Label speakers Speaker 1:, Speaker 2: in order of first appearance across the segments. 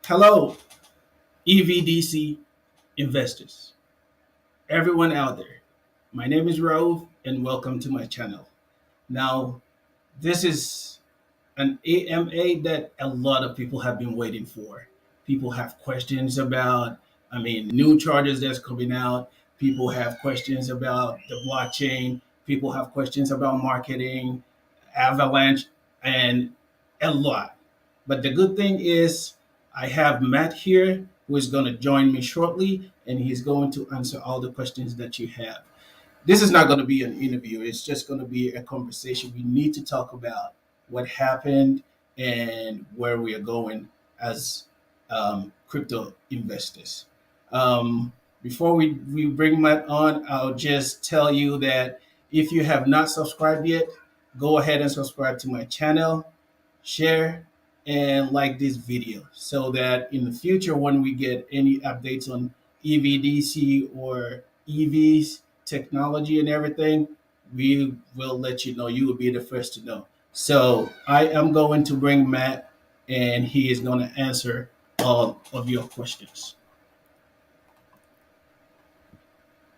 Speaker 1: Hello, EVDC investors, everyone out there. My name is Raouf, and welcome to my channel. Now, this is an AMA that a lot of people have been waiting for. People have questions about, new charges that's coming out. People have questions about the blockchain. People have questions about marketing, Avalanche, and a lot. But the good thing is, I have Matt here who is going to join me shortly, and he's going to answer all the questions that you have. This is not going to be an interview, it's just going to be a conversation. We need to talk about what happened and where we are going as crypto investors. Before we bring Matt on, I'll just tell you that if you have not subscribed yet, go ahead and subscribe to my channel, share, and like this video so that in the future, when we get any updates on EVDC or EVs, technology, and everything, we will let you know. You will be the first to know. So I am going to bring Matt, and he is going to answer all of your questions.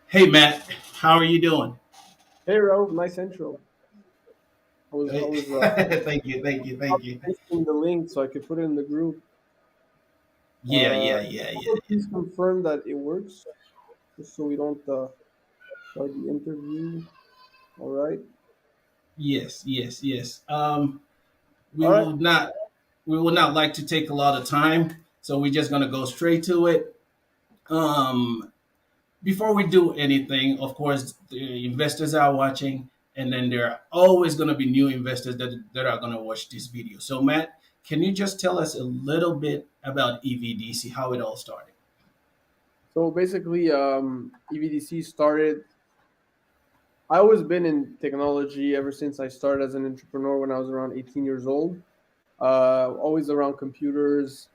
Speaker 1: Hey, Matt, how are you doing?
Speaker 2: Hey, Ro, nice intro. I
Speaker 1: Hey,
Speaker 2: was
Speaker 1: thank you.
Speaker 2: pasting the link so I could put it in the group. Please confirm that it works, just so we don't start the interview. All right.
Speaker 1: Yes. We
Speaker 2: All right.
Speaker 1: will not we will not like to take a lot of time, so we're just gonna go straight to it. Um, Before we do anything, of course, the investors are watching, and then there are always going to be new investors that are going to watch this video. So, Matt, can you just tell us a little bit about EVDC, how it all started?
Speaker 2: So basically, EVDC started. I always been in technology ever since I started as an entrepreneur when I was around 18 years old. Always around computers,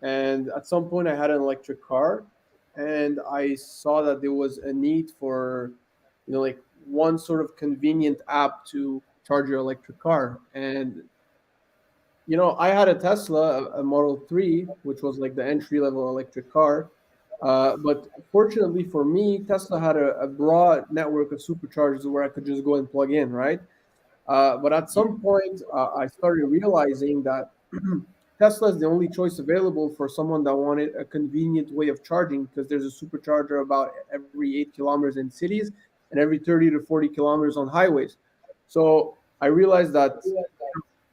Speaker 2: and at some point I had an electric car, and I saw that there was a need for, like one sort of convenient app to charge your electric car. And I had a Tesla, a Model 3, which was like the entry level electric car. But fortunately for me, Tesla had a broad network of superchargers where I could just go and plug in, right? But at some point, I started realizing that Tesla is the only choice available for someone that wanted a convenient way of charging, because there's a supercharger about every 8 kilometers in cities and every 30 to 40 kilometers on highways. So I realized that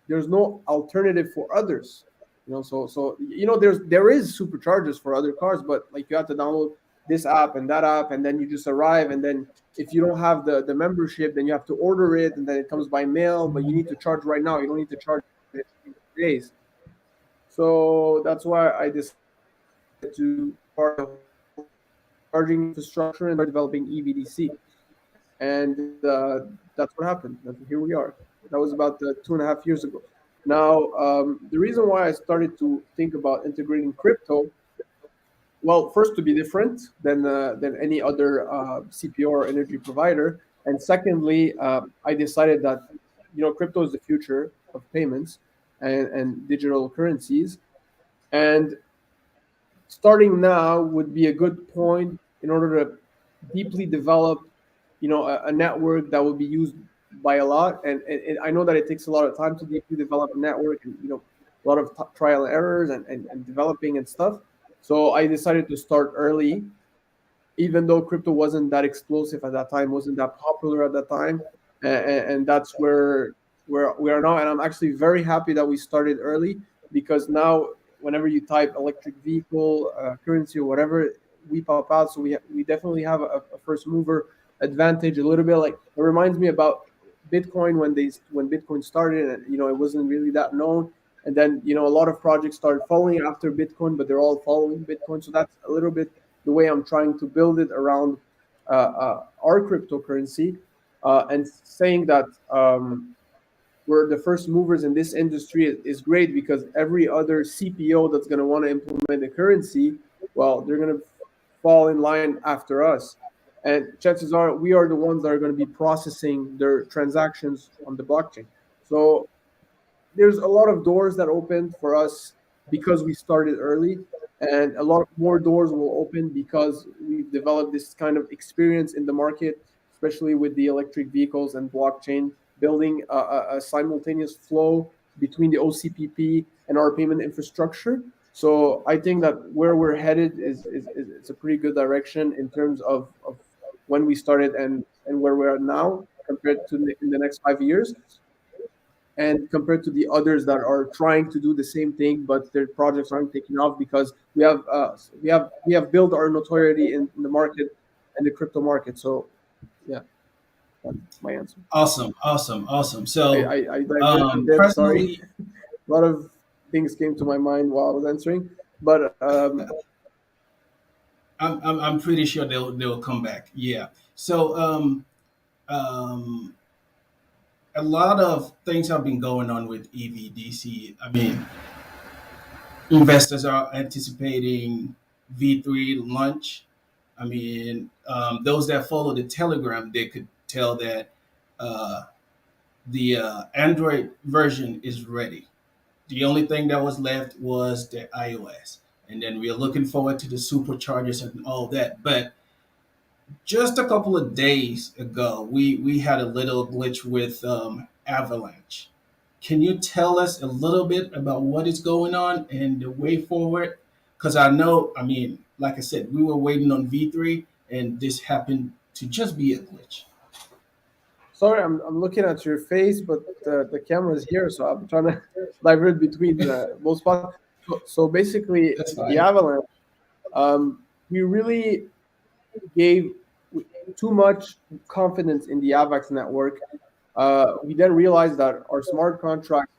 Speaker 2: there's no alternative for others. There is superchargers for other cars, but like you have to download this app and that app, and then you just arrive, and then if you don't have the membership, then you have to order it, and then it comes by mail, but you need to charge right now. You don't need to charge it in 3 days. So that's why I decided to part of charging infrastructure and start developing EVDC. And that's what happened. Here we are. That was about 2.5 years ago. Now, the reason why I started to think about integrating crypto, well, first, to be different than any other CPO or energy provider, and secondly, I decided that crypto is the future of payments and digital currencies, and starting now would be a good point in order to deeply develop a network that will be used by a lot. And I know that it takes a lot of time to deeply develop a network, and a lot of trial and errors and developing and stuff. So I decided to start early, even though crypto wasn't that explosive at that time, wasn't that popular at that time. And that's where we are now. And I'm actually very happy that we started early, because now whenever you type electric vehicle currency or whatever, we pop out. So we definitely have a first mover advantage a little bit. Like, it reminds me about Bitcoin when Bitcoin started, and it wasn't really that known. And then a lot of projects started following after Bitcoin, but they're all following Bitcoin. So that's a little bit the way I'm trying to build it around our cryptocurrency, and saying that we're the first movers in this industry is great, because every other CPO that's going to want to implement a currency, well, they're going to fall in line after us. And chances are we are the ones that are going to be processing their transactions on the blockchain. So there's a lot of doors that opened for us because we started early, and a lot more doors will open because we've developed this kind of experience in the market, especially with the electric vehicles and blockchain, building a simultaneous flow between the OCPP and our payment infrastructure. So I think that where we're headed is it's a pretty good direction in terms of when we started and where we're at now compared to in the next 5 years, and compared to the others that are trying to do the same thing, but their projects aren't taking off because we have built our notoriety in the market and the crypto market. So yeah, that's my answer.
Speaker 1: Awesome, awesome, awesome.
Speaker 2: I,
Speaker 1: So,
Speaker 2: I, I diverted a bit. Sorry,
Speaker 1: personally,
Speaker 2: a lot of things came to my mind while I was answering, but
Speaker 1: I'm pretty sure they'll come back. Yeah. So, um, a lot of things have been going on with EVDC. I mean, investors are anticipating V3 launch. I mean, those that follow the Telegram, they could tell that uh, the Android version is ready. The only thing that was left was the iOS. And then we are looking forward to the superchargers and all that. But just a couple of days ago, we had a little glitch with Avalanche. Can you tell us a little bit about what is going on and the way forward? Because I know, I mean, like I said, we were waiting on V3, and this happened to just be a glitch.
Speaker 2: sorry, I'm looking at your face, but the camera is here, so I'm trying to divert between both spots. So basically,
Speaker 1: That's
Speaker 2: the
Speaker 1: fine.
Speaker 2: Avalanche, we really gave too much confidence in the AVAX network. We then realized that our smart contract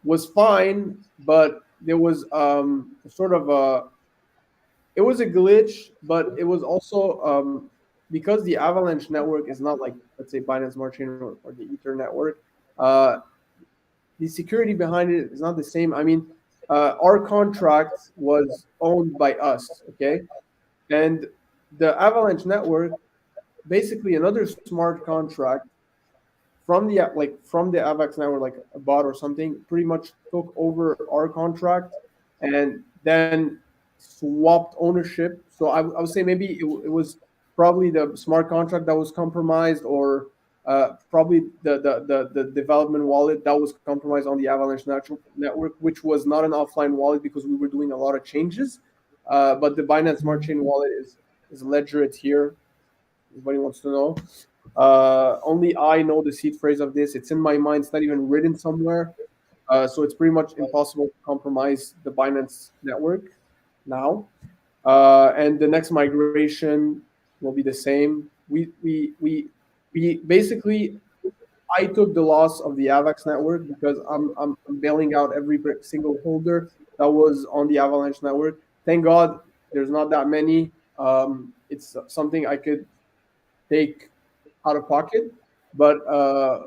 Speaker 2: was fine, but there was sort of a it was a glitch, but it was also because the Avalanche network is not like, let's say, Binance Smart Chain or the Ether network. Uh, the security behind it is not the same. I mean, our contract was owned by us, okay, and the Avalanche network, basically another smart contract from the Avax network, like a bot or something, pretty much took over our contract and then swapped ownership. So I would say maybe it was probably the smart contract that was compromised, or probably the development wallet that was compromised on the Avalanche network, which was not an offline wallet because we were doing a lot of changes. But the Binance Smart Chain wallet is ledger. It's here. Anybody wants to know? Only I know the seed phrase of this. It's in my mind. It's not even written somewhere. So it's pretty much impossible to compromise the Binance network now. And the next migration will be the same. We basically, I took the loss of the Avax network because I'm bailing out every single holder that was on the Avalanche network. Thank God there's not that many. It's something I could take out of pocket, but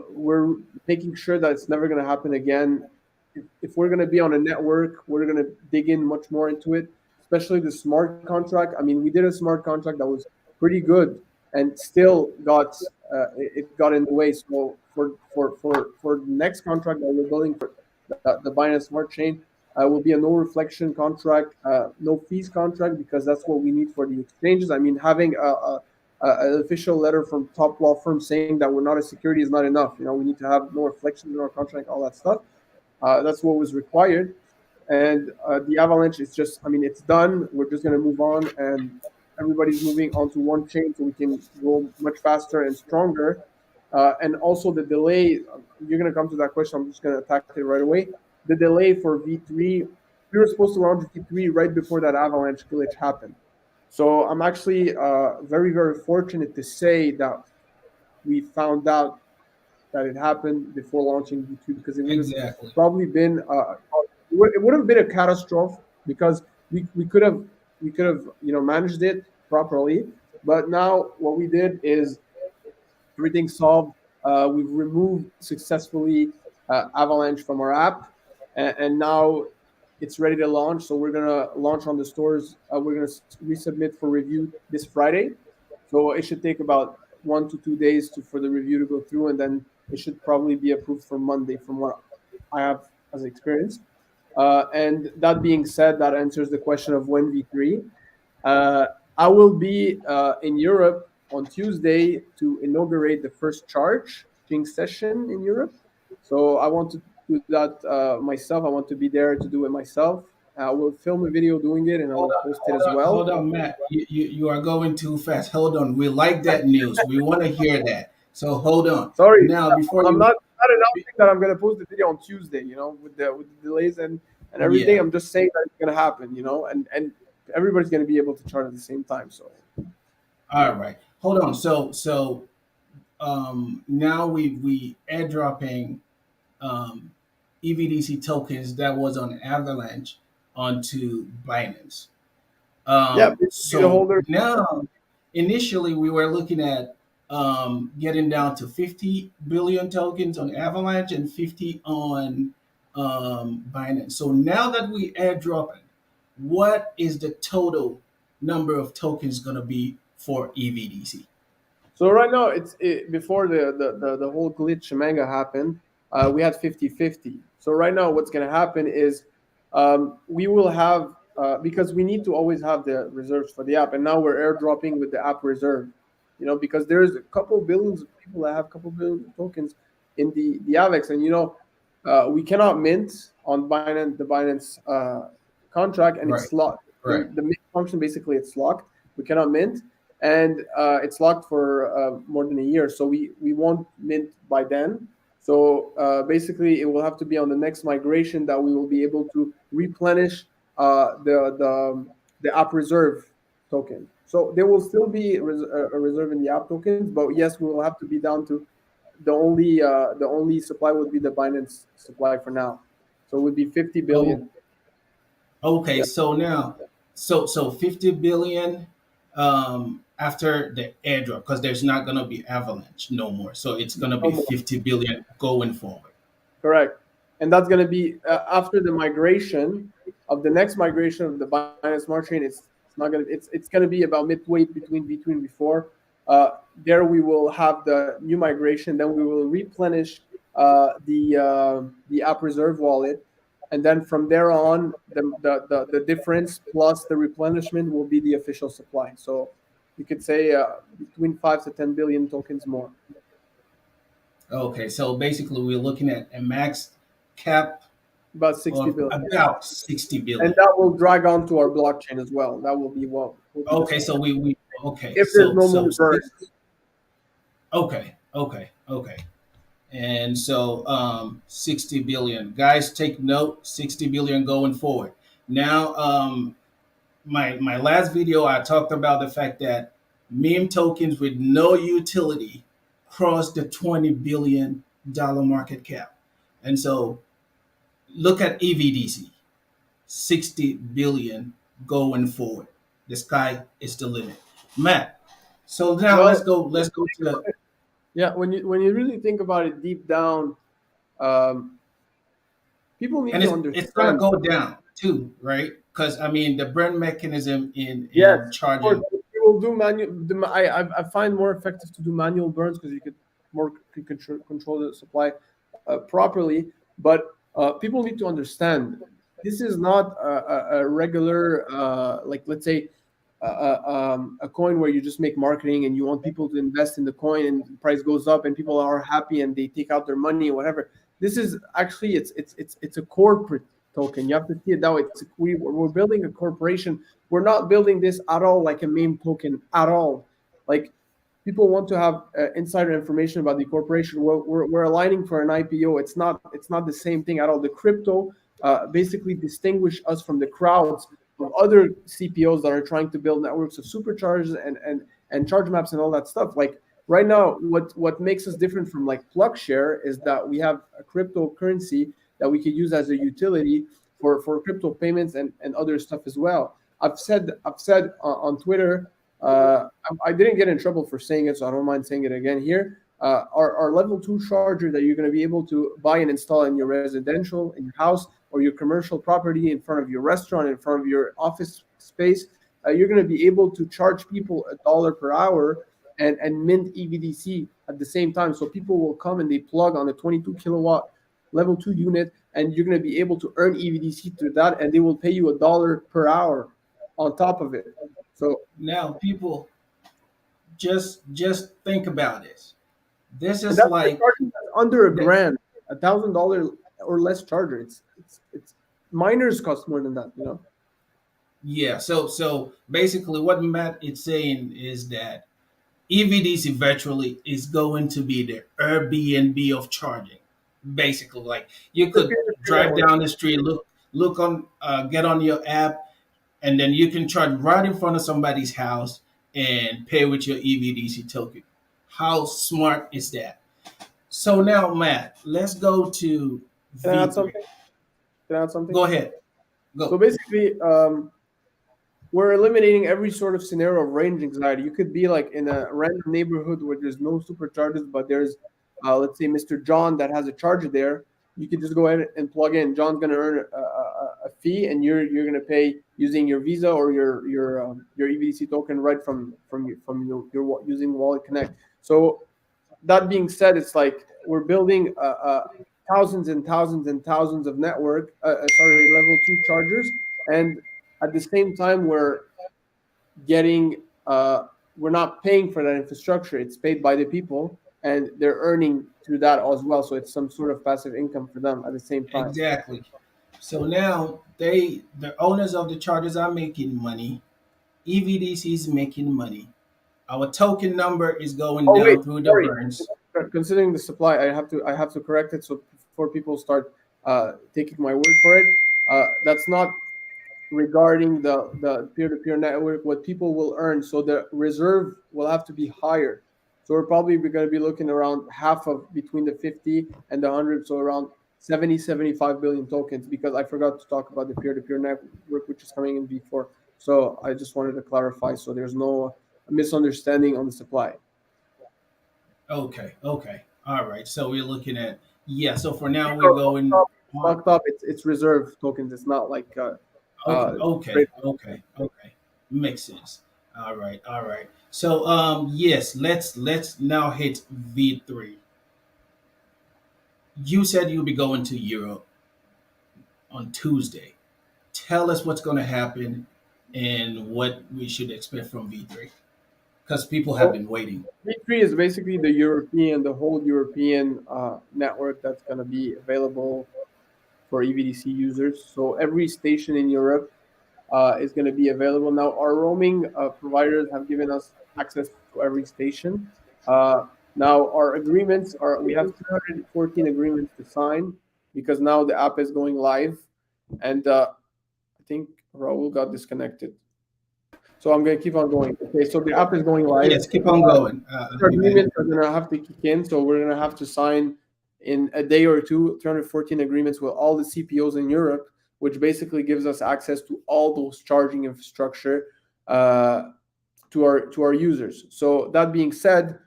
Speaker 2: we're making sure that it's never going to happen again. If we're going to be on a network, we're going to dig in much more into it, especially the smart contract. I mean, we did a smart contract that was pretty good and still it got in the way. So for the next contract that we're building for the Binance Smart Chain, will be a no reflection contract, no fees contract, because that's what we need for the exchanges. I mean, having an official letter from top law firm saying that we're not a security is not enough. We need to have no reflections in our contract, all that stuff. That's what was required. And the Avalanche is just, I mean, it's done. We're just going to move on, and everybody's moving onto one chain so we can go much faster and stronger. And also the delay, you're going to come to that question. I'm just going to attack it right away. The delay for V3, we were supposed to launch V3 right before that Avalanche glitch happened. So I'm actually very, very fortunate to say that we found out that it happened before launching V2, because it would have
Speaker 1: Exactly.
Speaker 2: probably been it would have been a catastrophe, because we could have managed it properly. But now what we did is everything solved. We've removed successfully Avalanche from our app, and now it's ready to launch. So we're gonna launch on the stores. We're gonna resubmit for review this Friday. So it should take about 1 to 2 days for the review to go through, and then it should probably be approved for Monday, from what I have as experience. And that being said, that answers the question of when V3. Uh, I will be in Europe on Tuesday to inaugurate the first charging session in Europe. So I want to do that myself. I want to be there to do it myself. I will film a video doing it and I will post it as well.
Speaker 1: Hold on, Matt. You are going too fast. Hold on. We like that news. We want to hear that. So hold on.
Speaker 2: Sorry,
Speaker 1: Now, before
Speaker 2: I'm
Speaker 1: you,
Speaker 2: not announcing that I'm gonna post the video on Tuesday. You know, with the delays and everything.
Speaker 1: yeah.
Speaker 2: I'm just saying that it's gonna happen. You know, and everybody's gonna be able to charge at the same time. So
Speaker 1: All right. Hold on. Now we airdropping um, EVDC tokens that was on Avalanche onto Binance.
Speaker 2: yeah, basically the
Speaker 1: So
Speaker 2: holder.
Speaker 1: now, initially, we were looking at getting down to 50 billion tokens on Avalanche and 50 on Binance. So now that we airdropping, what is the total number of tokens going to be for EVDC?
Speaker 2: So right now, before the whole glitch manga happened, we had 50-50. So right now, what's going to happen is we will have, because we need to always have the reserves for the app, and now we're airdropping with the app reserve. You know, because there's a couple billions of people that have a couple billion tokens in the Avex, and we cannot mint on Binance the Binance contract, and
Speaker 1: Right,
Speaker 2: it's locked.
Speaker 1: right.
Speaker 2: The mint function basically it's locked. We cannot mint, and it's locked for more than a year. So we won't mint by then. So basically, it will have to be on the next migration that we will be able to replenish the app reserve token. So there will still be a reserve in the app tokens, but yes, we will have to be down to the only supply would be the Binance supply for now. So it would be 50
Speaker 1: Oh,
Speaker 2: billion.
Speaker 1: okay.
Speaker 2: Yeah,
Speaker 1: So now, so 50 billion after the airdrop, because there's not going to be Avalanche no more. So it's going to
Speaker 2: no
Speaker 1: be
Speaker 2: more.
Speaker 1: 50 billion going forward.
Speaker 2: Correct. And that's going to be after the migration of the next migration of the Binance Smart Chain. It's not going to it's going to be about midway between V2 and V4. There we will have the new migration. Then we will replenish the app reserve wallet, and then from there on, the difference plus the replenishment will be the official supply. So you could say between 5 to 10 billion tokens more,
Speaker 1: Okay, so basically we're looking at a max cap
Speaker 2: about 60
Speaker 1: of
Speaker 2: billion.
Speaker 1: about 60
Speaker 2: And
Speaker 1: billion.
Speaker 2: that will drag onto our blockchain as well. That will be what will be the
Speaker 1: Okay, so
Speaker 2: supply
Speaker 1: we okay,
Speaker 2: if there's no more burn.
Speaker 1: okay. And so 60 billion. Guys take note, 60 billion going forward. Now my last video I talked about the fact that meme tokens with no utility crossed the 20 billion dollar market cap. And so look at EVDC, 60 billion going forward. The sky is the limit. Matt, so now
Speaker 2: Well,
Speaker 1: let's go to the,
Speaker 2: yeah, when you really think about it deep down, um, people need
Speaker 1: and
Speaker 2: to
Speaker 1: it's gonna
Speaker 2: understand.
Speaker 1: go down too, right? Because I mean the burn mechanism
Speaker 2: Yes,
Speaker 1: in
Speaker 2: of course,
Speaker 1: charging.
Speaker 2: we will do manual. I find more effective to do manual burns because you could more control the supply properly. But people need to understand this is not a regular like let's say a coin where you just make marketing and you want people to invest in the coin and the price goes up and people are happy and they take out their money or whatever. This is actually it's a corporate token. You have to see it that way. We're building a corporation. We're not building this at all like a meme token at all. Like people want to have insider information about the corporation. We're aligning for an IPO. It's not the same thing at all. The crypto basically distinguish us from the crowds of other CPOs that are trying to build networks of superchargers and charge maps and all that stuff. Like right now, what makes us different from like PlugShare is that we have a cryptocurrency that we could use as a utility for crypto payments and other stuff as well. I've said on Twitter. I didn't get in trouble for saying it, so I don't mind saying it again here. Our level 2 charger that you're going to be able to buy and install in your residential, in your house, or your commercial property, in front of your restaurant, in front of your office space, you're going to be able to charge people $1 per hour and mint EVDC at the same time. So people will come and they plug on a 22 kilowatt level 2 unit, and you're going to be able to earn EVDC through that, and they will pay you $1 per hour on top of it. So,
Speaker 1: Now, people, just think about this. This
Speaker 2: and
Speaker 1: is
Speaker 2: that's the
Speaker 1: like
Speaker 2: charging that's under a
Speaker 1: the,
Speaker 2: grand, $1,000 or less charger. It's miners cost more than that, you know.
Speaker 1: yeah. So basically, what Matt is saying is that EVDC virtually is going to be the Airbnb of charging. Basically, like you
Speaker 2: It's a
Speaker 1: could
Speaker 2: peer-to-peer
Speaker 1: drive
Speaker 2: network.
Speaker 1: down the street, look on, get on your app, and then you can charge right in front of somebody's house and pay with your EVDC token. How smart is that? So now, Matt, let's go to
Speaker 2: Can I add
Speaker 1: V3.
Speaker 2: something? Can I add something?
Speaker 1: Go ahead.
Speaker 2: So
Speaker 1: Go.
Speaker 2: basically, we're eliminating every sort of scenario of range anxiety. You could be like in a random neighborhood where there's no superchargers, but there's, let's say, Mr. John that has a charger there. You could just go ahead and plug in. John's going to earn a fee, and you're going to pay using your Visa or your EVDC token right from your using Wallet Connect. So that being said, it's like we're building thousands and thousands and thousands of level 2 chargers, and at the same time getting we're not paying for that infrastructure. It's paid by the people, and they're earning through that as well. So it's some sort of passive income for them at the same time.
Speaker 1: Exactly. So now the owners of the chargers are making money. EVDC is making money. Our token number is going
Speaker 2: Oh wait,
Speaker 1: down through the
Speaker 2: sorry.
Speaker 1: burns.
Speaker 2: Considering the supply, I have to correct it. So before people start taking my word for it, that's not regarding the peer-to-peer network, what people will earn. So the reserve will have to be higher. So we're probably going to be looking around half of between the 50 and the 100, so around 75 billion tokens, because I forgot to talk about the peer-to-peer network, which is coming in V4. So I just wanted to clarify so there's no misunderstanding on the supply.
Speaker 1: Okay, okay. All right. So we're looking at, yeah, so for now
Speaker 2: These
Speaker 1: we're
Speaker 2: are
Speaker 1: going on.
Speaker 2: locked up. It's reserve tokens. It's not like
Speaker 1: Okay,
Speaker 2: uh,
Speaker 1: okay, okay, okay. Makes sense. All right, all right. So yes, let's now hit V3. You said you'll be going to Europe on Tuesday. Tell us what's going to happen and what we should expect from V3 because people have been waiting.
Speaker 2: V3 is basically the whole European network that's going to be available for EVDC users. So every station in Europe is going to be available. Now, our roaming providers have given us access to every station. Uh, Now, our agreements we have 214 agreements to sign because now the app is going live. And I think Raul got disconnected. So I'm going to keep on going. Okay, so the app is going live.
Speaker 1: Yes, keep on going, man.
Speaker 2: Agreements are going to have to kick in. So we're going to have to sign in a day or two 314 agreements with all the CPOs in Europe, which basically gives us access to all those charging infrastructure to our users. So that being said,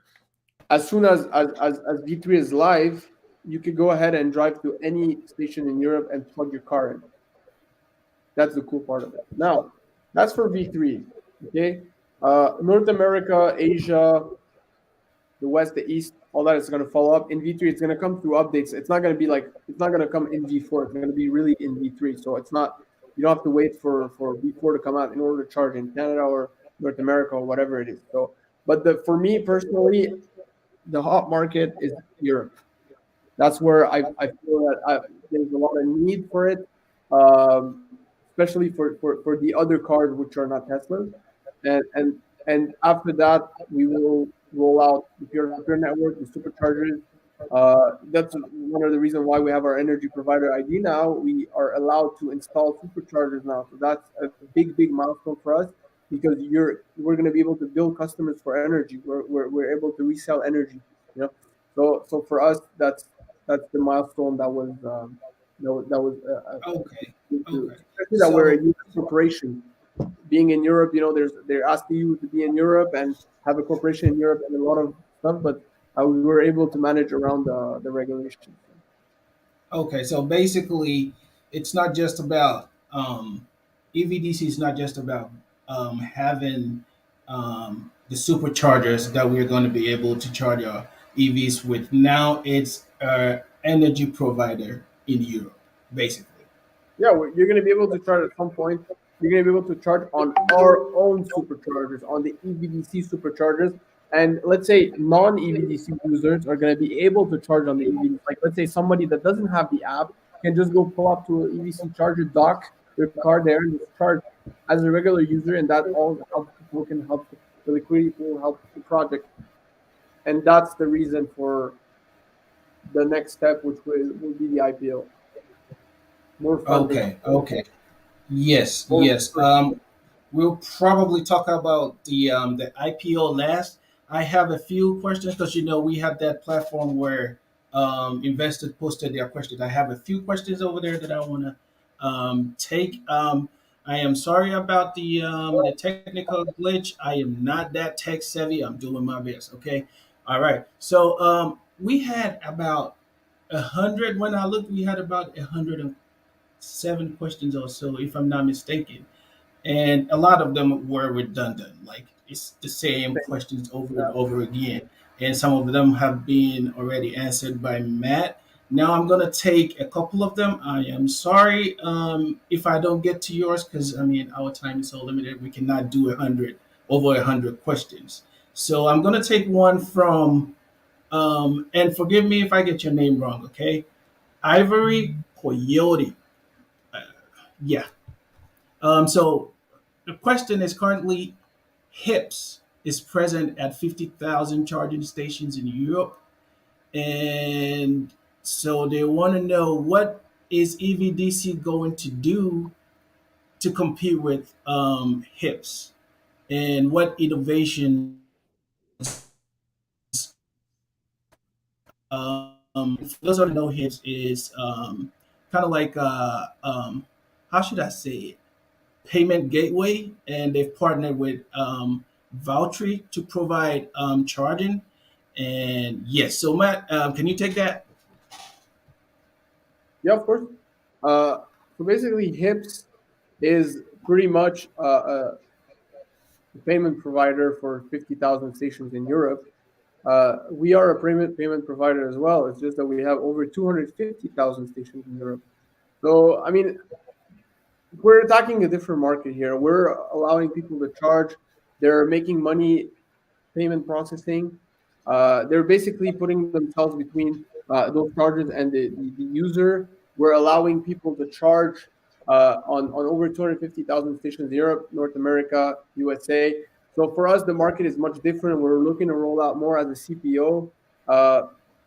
Speaker 2: as soon as V3 is live, you could go ahead and drive to any station in Europe and plug your car in. That's the cool part of it. Now, that's for V3. Okay, North America, Asia, the West, the East, all that is going to follow up in V3. It's going to come through updates. It's not going to come in V4. It's going to be really in V3. So it's not. You don't have to wait for V4 to come out in order to charge in Canada or North America or whatever it is. So, but for me personally, the hot market is Europe. That's where I feel that there's a lot of need for it, especially for the other cars which are not Teslas. And after that, we will roll out the peer-to-peer network, the superchargers. That's one of the reasons why we have our energy provider ID now. We are allowed to install superchargers now. So that's a big milestone for us because we're going to be able to bill customers for energy. We're able to resell energy. You know, so for us, that's the milestone that was
Speaker 1: Okay, okay.
Speaker 2: especially that we're a
Speaker 1: So
Speaker 2: U.S. corporation. Being in Europe, they're asking you to be in Europe and have a corporation in Europe and a lot of stuff, but we were able to manage around the regulations.
Speaker 1: okay, so basically, it's not just about EVDC is not just about having the superchargers that we're going to be able to charge our EVs with. Now it's energy provider in Europe, basically.
Speaker 2: Yeah, you're going to be able to charge at some point. You're going to be able to charge on our own superchargers, on the EVDC superchargers. And let's say non-EVDC users are going to be able to charge on the EVDC. Like, let's say somebody that doesn't have the app can just go pull up to an EVC charger, dock their car there, and just charge as a regular user. And that all helps people, can help the liquidity pool, help the project. And that's the reason for the next step, which will be the IPO. More funding,
Speaker 1: Okay, okay. Yes,
Speaker 2: more.
Speaker 1: yes. We'll probably talk about the IPO last. I have a few questions because we have that platform where investors posted their questions. I have a few questions over there that I want to take. I am sorry about the technical glitch. I am not that tech savvy. I'm doing my best. Okay. All right. So we had about 100 when I looked. We had about 107 questions or so, if I'm not mistaken, and a lot of them were redundant. Like it's the same questions over and
Speaker 2: Yeah.
Speaker 1: over again, and some of them have been already answered by Matt. Now I'm gonna take a couple of them. I am sorry if I don't get to yours because I mean our time is so limited. We cannot do 100 questions. So I'm gonna take one from and forgive me if I get your name wrong. Okay, Ivory Coyote. Uh, yeah. So the question is currently HIPS is present at 50,000 charging stations in Europe. And so they want to know what is EVDC going to do to compete with HIPS and what innovations for those who don't know HIPS is kind of like how should I say it? Payment gateway, and they've partnered with Valtry to provide charging. And yes, so Matt, can you take that?
Speaker 2: Yeah, of course. Uh, so basically, HIPS is pretty much a payment provider for 50,000 stations in Europe. We are a payment provider as well. It's just that we have over 250,000 stations in Europe. So, I mean, we're attacking a different market here. We're allowing people to charge. They're making money payment processing. They're basically putting themselves between those chargers and the user. We're allowing people to charge on over 250,000 stations in Europe, North America, USA. So for us, the market is much different. We're looking to roll out more as a CPO. Uh,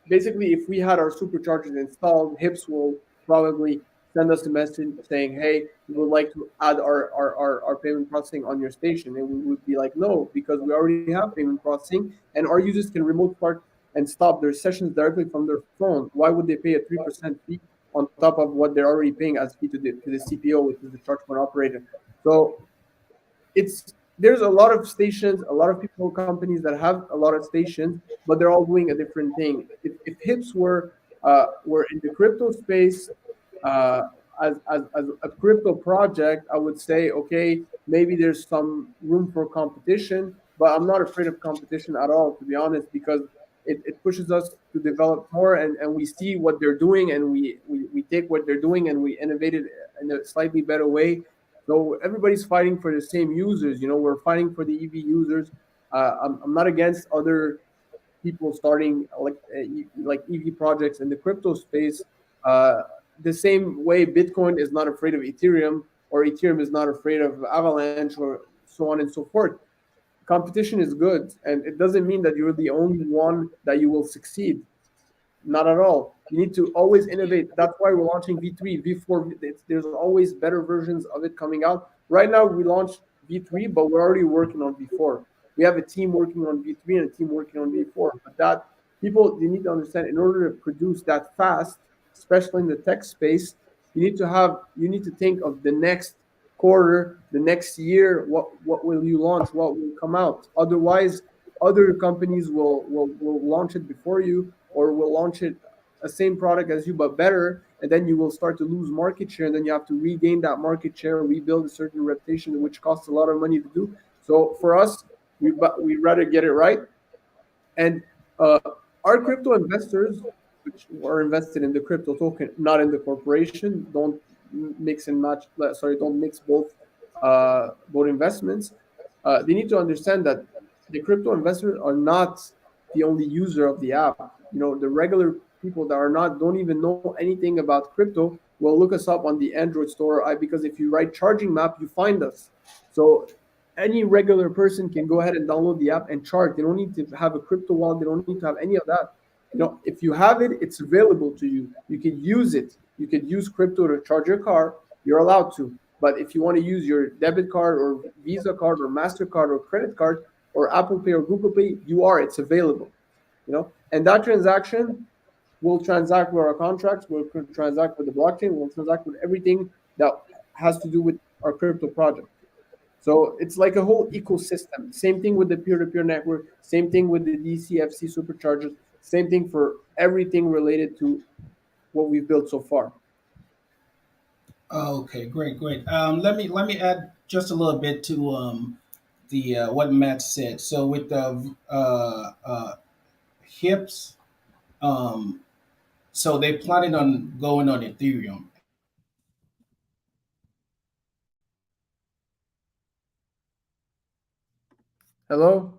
Speaker 2: Basically, if we had our superchargers installed, HIPS will probably send us a message saying, hey, we would like to add our payment processing on your station. And we would be like, no, because we already have payment processing and our users can remote start and stop their sessions directly from their phone. Why would they pay a 3% fee on top of what they're already paying as fee to the CPO, which is the charge point operator? So it's there's a lot of stations, a lot of people, companies that have a lot of stations, but they're all doing a different thing. If HIPS were in the crypto space, uh, as a crypto project, I would say, okay, maybe there's some room for competition, but I'm not afraid of competition at all, to be honest, because it pushes us to develop more, and we see what they're doing, and we take what they're doing and we innovate it in a slightly better way. So everybody's fighting for the same users. We're fighting for the EV users. I'm not against other people starting like EV projects in the crypto space. Uh, the same way Bitcoin is not afraid of Ethereum, or Ethereum is not afraid of Avalanche, or so on and so forth. Competition is good, and it doesn't mean that you're the only one that you will succeed. Not at all. You need to always innovate. That's why we're launching V3, V4. There's always better versions of it coming out. Right now, we launched V3, but we're already working on V4. We have a team working on V3 and a team working on V4. But that people, you need to understand, in order to produce that fast, especially in the tech space, you need to think of the next quarter, the next year. What will you launch? What will come out? Otherwise, other companies will launch it before you, or will launch it a same product as you but better, and then you will start to lose market share, and then you have to regain that market share, rebuild a certain reputation, which costs a lot of money to do. So for us, we rather get it right. And our crypto investors, which are invested in the crypto token, not in the corporation. Don't mix and match. Sorry, don't mix both investments. They need to understand that the crypto investors are not the only user of the app. The regular people that are not don't even know anything about crypto will look us up on the Android store. Because if you write charging map, you find us. So any regular person can go ahead and download the app and charge. They don't need to have a crypto wallet. They don't need to have any of that. If you have it, it's available to you. You can use it. You could use crypto to charge your car. You're allowed to. But if you want to use your debit card or Visa card or MasterCard or credit card or Apple Pay or Google Pay, it's available. And that transaction will transact with our contracts, will transact with the blockchain, will transact with everything that has to do with our crypto project. So it's like a whole ecosystem. Same thing with the peer-to-peer network. Same thing with the DCFC superchargers. Same thing for everything related to what we've built so far.
Speaker 1: Okay, great, great. Let me add just a little bit to the what Matt said. So with the hips, um, so they planning on going on Ethereum.
Speaker 2: Hello,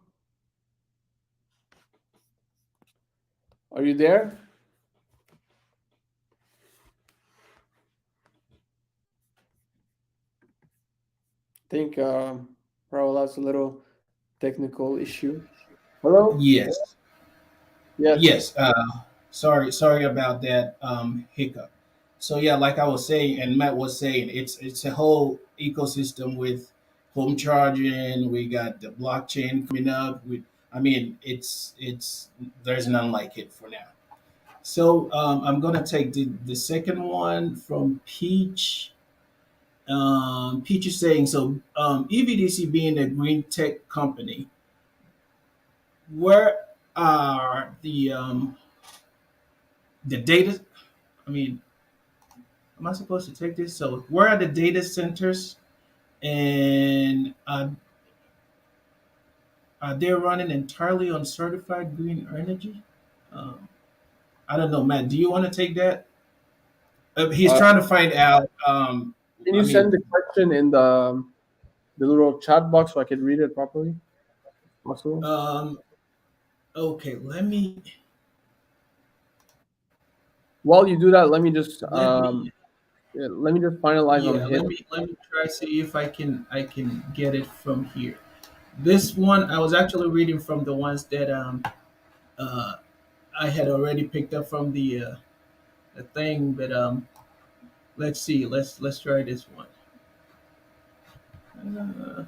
Speaker 2: are you there? I think probably that's a little technical issue. Hello.
Speaker 1: Yes,
Speaker 2: Yes.
Speaker 1: yes. Sorry about that hiccup. So yeah, like I was saying, and Matt was saying, it's a whole ecosystem with home charging. We got the blockchain coming up. I mean, it's there's none like it for now. So I'm gonna take the second one from Peach. Peach is saying so. EVDC being a green tech company, where are the data? I mean, am I supposed to take this? So where are the data centers, and are they running entirely on certified green energy? Um, I don't know, Matt. Do you want to take that? He's
Speaker 2: Uh,
Speaker 1: trying to find out.
Speaker 2: can
Speaker 1: I
Speaker 2: you
Speaker 1: mean,
Speaker 2: send the question in the little chat box so I can read it properly? Possible.
Speaker 1: um, okay.
Speaker 2: While you do that,
Speaker 1: Let me
Speaker 2: let me just finalize on
Speaker 1: yeah.
Speaker 2: hit.
Speaker 1: Let me try see if I can get it from here. This one I was actually reading from the ones that uh I had already picked up from the thing, but let's see. Let's try this one. Uh,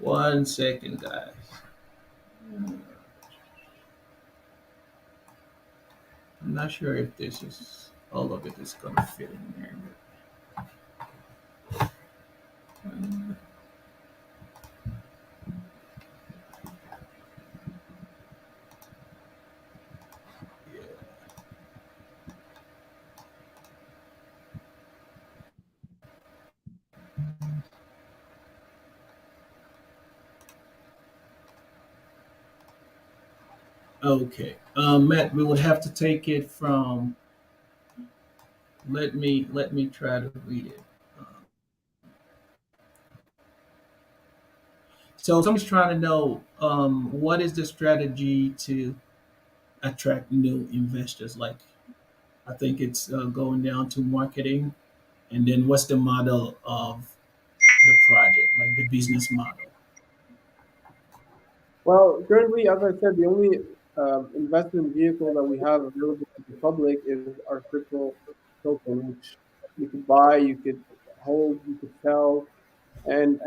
Speaker 1: 1 second, guys. I'm not sure if this is all of it is gonna fit in there. But, yeah. Okay. Matt, we would have to take it from. Let me try to read it. Um, so somebody's trying to know what is the strategy to attract new investors. Like I think it's going down to marketing, and then what's the model of the project, like the business model.
Speaker 2: Well, currently, as I said, the only investment vehicle that we have available to the public is our crypto token, which you could buy, you could hold, you could sell, and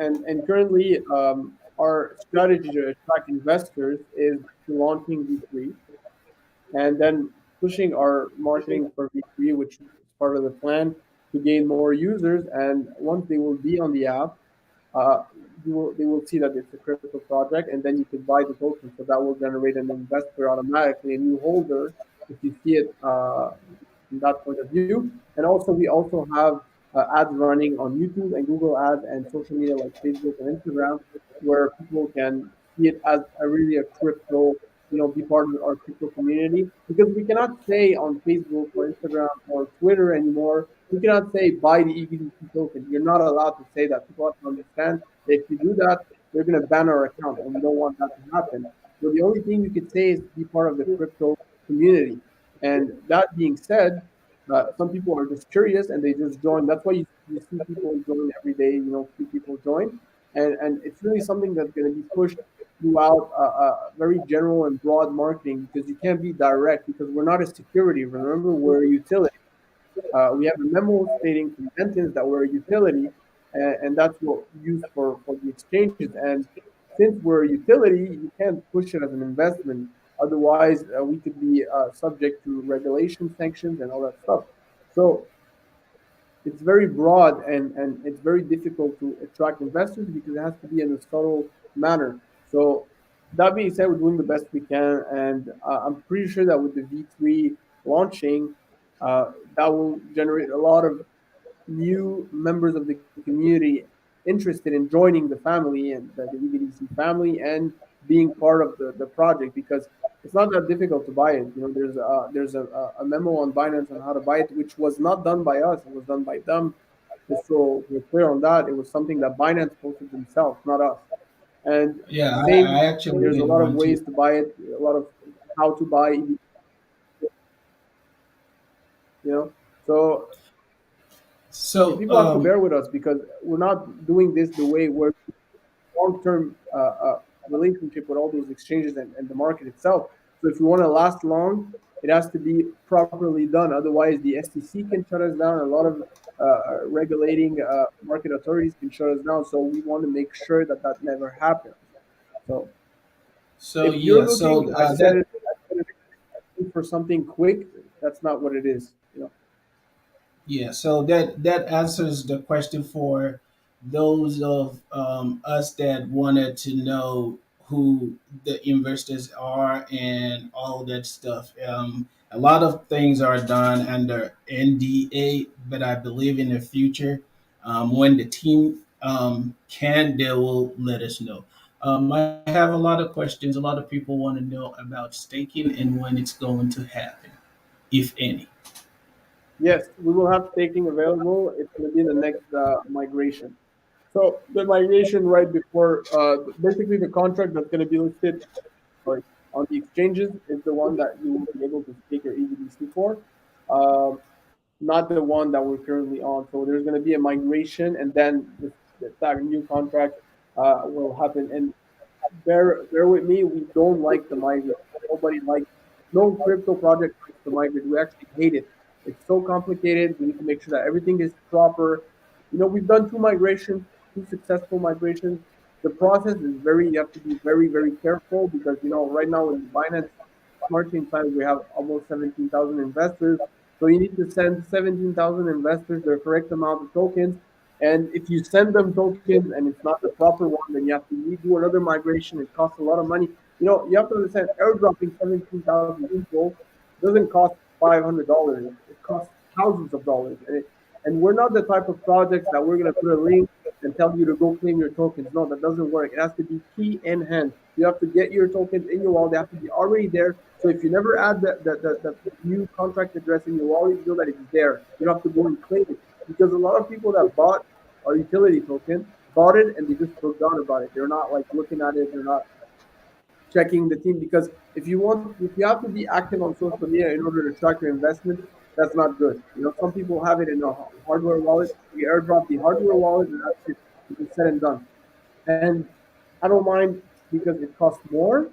Speaker 2: currently, our strategy to attract investors is launching V3 and then pushing our marketing for V3, which is part of the plan to gain more users. And once they will be on the app, uh, they will see that it's a crypto project, and then you can buy the token. So that will generate an investor automatically, a new holder, if you see it from that point of view. And also, we also have ads running on YouTube and Google Ads and social media like Facebook and Instagram, where people can see it as a really a crypto be part of our crypto community, because we cannot say on Facebook or Instagram or Twitter anymore, we cannot say buy the EVDC token. You're not allowed to say that. People have to understand that if you do that, they're going to ban our account, and we don't want that to happen. So the only thing you could say is be part of the crypto community. And that being said, some people are just curious and they just join. That's why you see people join every day. Few people join, and it's really something that's going to be pushed throughout very general and broad marketing, because you can't be direct, because we're not a security. Remember, we're a utility. We have a memo stating from Bentons that we're a utility, and that's what we use for the exchanges. And since we're a utility, you can't push it as an investment. Otherwise, we could be subject to regulation, sanctions, and all that stuff. So it's very broad, and it's very difficult to attract investors because it has to be in a subtle manner. So that being said, we're doing the best we can, and I'm pretty sure that with the V3 launching, that will generate a lot of new members of the community interested in joining the family and the EVDC family and being part of the project, because it's not that difficult to buy it. There's a memo on Binance on how to buy it, which was not done by us. It was done by them. Just so we're clear on that, it was something that Binance posted themselves, not us. And
Speaker 1: Yeah,
Speaker 2: same,
Speaker 1: I actually
Speaker 2: there's a
Speaker 1: did
Speaker 2: lot of
Speaker 1: one too.
Speaker 2: ways to buy it, a lot of how to buy, you know. So
Speaker 1: So,
Speaker 2: people have to bear with us, because we're not doing this the way we're long-term relationship with all those exchanges and the market itself. So if we want to last long, it has to be properly done. Otherwise, the SEC can shut us down. A lot of regulating market authorities can shut us down. So we want to make sure that that never happens. So if you're
Speaker 1: yeah,
Speaker 2: looking,
Speaker 1: so
Speaker 2: I said it for something quick. That's not what it is.
Speaker 1: yeah, so that answers the question for those of us that wanted to know who the investors are and all that stuff. A lot of things are done under NDA, but I believe in the future, when the team can, they will let us know. I have a lot of questions. A lot of people want to know about staking and when it's going to happen, if any.
Speaker 2: Yes, we will have staking available. It's going to be in the next migration. So the migration right before, basically the contract that's going to be listed, sorry, on the exchanges is the one that you will be able to stake your EVDC for, um, not the one that we're currently on. So there's going to be a migration, and then that new contract will happen. And bear with me. We don't like the migrate. Nobody likes. No crypto project likes the migrate. We actually hate it. It's so complicated. We need to make sure that everything is proper. We've done two migrations, two successful migrations. The process is very. You have to be very, very careful, because right now in Binance Smart Chain side we have almost 17,000 investors. So you need to send 17,000 investors their correct amount of tokens. And if you send them tokens and it's not the proper one, then you have to redo another migration. It costs a lot of money. You have to understand, airdropping 17,000 people doesn't cost $500. It costs thousands of dollars. And we're not the type of projects that we're going to put a link and tell you to go claim your tokens. No, that doesn't work. It has to be key in hand. You have to get your tokens in your wallet. They have to be already there. So if you never add the new contract address in your wallet, you know that it's there. You don't have to go and claim it. Because a lot of people that bought our utility token bought it and they just forgot about it. They're not like looking at it. They're not checking the team, because if you have to be active on social media in order to track your investment, that's not good. Some people have it in a hardware wallet. We airdrop the hardware wallet, and that's it. It's said and done. And I don't mind, because it costs more,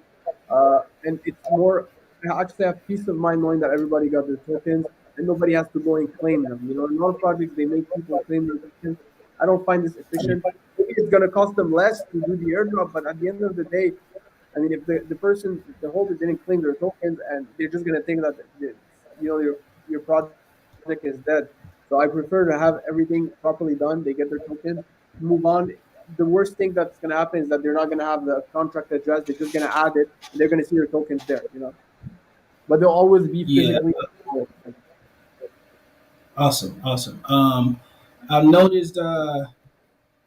Speaker 2: and it's more. I actually have peace of mind knowing that everybody got their tokens and nobody has to go and claim them. In a lot of projects they make people claim their tokens. I don't find this efficient. Maybe it's going to cost them less to do the airdrop, but at the end of the day, I mean, if the person, if the holder didn't claim their tokens, and they're just going to think that your project is dead. So I prefer to have everything properly done. They get their tokens, move on. The worst thing that's going to happen is that they're not going to have the contract address. They're just going to add it, and they're going to see their tokens there. But they'll always be
Speaker 1: Yeah,
Speaker 2: physically.
Speaker 1: awesome, awesome. I've noticed